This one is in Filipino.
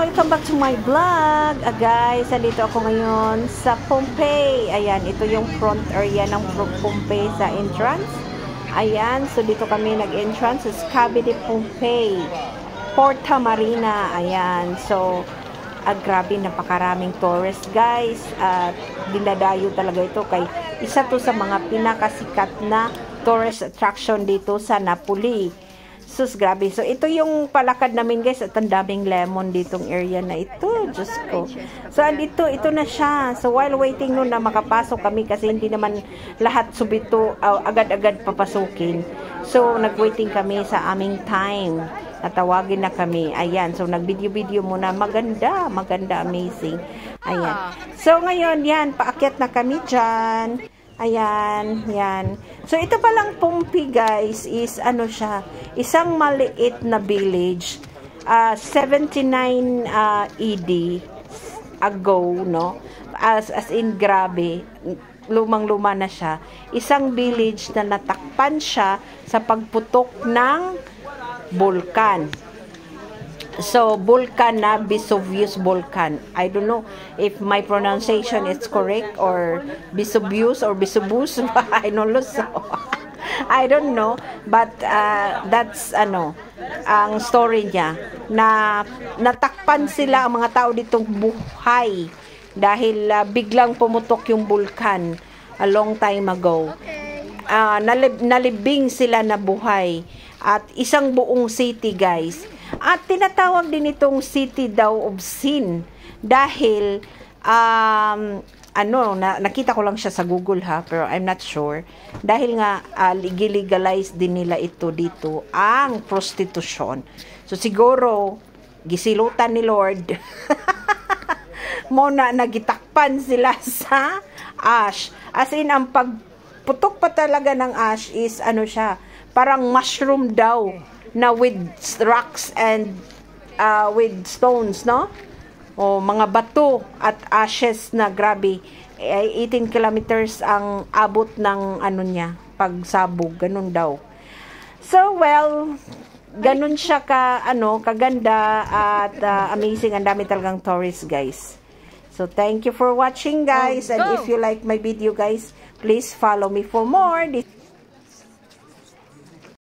welcome back to my vlog. Guys, andito ako ngayon sa Pompeii. Ayan, ito yung front area ng Pompeii sa entrance. Ayan, so dito kami nag-entrance sa Scavi di Pompeii, Porta Marina. Ayan, so grabe, napakaraming tourists guys. At dinadayo talaga ito kay isa to sa mga pinakasikat na tourist attraction dito sa Napoli. Sus, grabe. So, ito yung palakad namin guys at ang daming lemon ditong area na ito. Diyos ko. So, andito, ito na siya. So, while waiting nun na makapasok kami kasi hindi naman lahat subito agad-agad papasukin. So, nag-waiting kami sa aming time. Natawagin na kami. Ayan. So, nag-video-video muna. Maganda. Maganda. Amazing. Ayan. So, ngayon, yan. Paakyat na kami dyan. Ayan, yan. So, ito palang Pompeii, guys, is, ano siya, isang maliit na village, 79 ED ago, no? As in, grabe, lumang-luma na siya. Isang village na natakpan siya sa pagputok ng bulkan. So, vulkan na Vesuvius volcan. I don't know if my pronunciation is correct or Vesuvius or Vesubus. I don't know. So, I don't know. But that's ang story niya na natakpan sila ang mga tao ditong buhay dahil biglang pumutok yung vulkan a long time ago. Nalibing sila na buhay at isang buong city, guys. At tinatawag din itong city daw of sin dahil nakita ko lang siya sa Google ha, pero I'm not sure. Dahil nga legalize din nila ito dito ang prostitution. So siguro gisilutan ni Lord muna nagitakpan sila sa ash. As in, ang pagputok pa talaga ng ash is siya, parang mushroom daw na with rocks and with stones, no? O mga bato at ashes na grabe. 18 kilometers ang abot ng niya, pagsabog, ganun daw. So, well, ganun siya kaganda at amazing. Ang dami talagang tourists, guys. So, thank you for watching, guys. And if you like my video, guys, please follow me for more.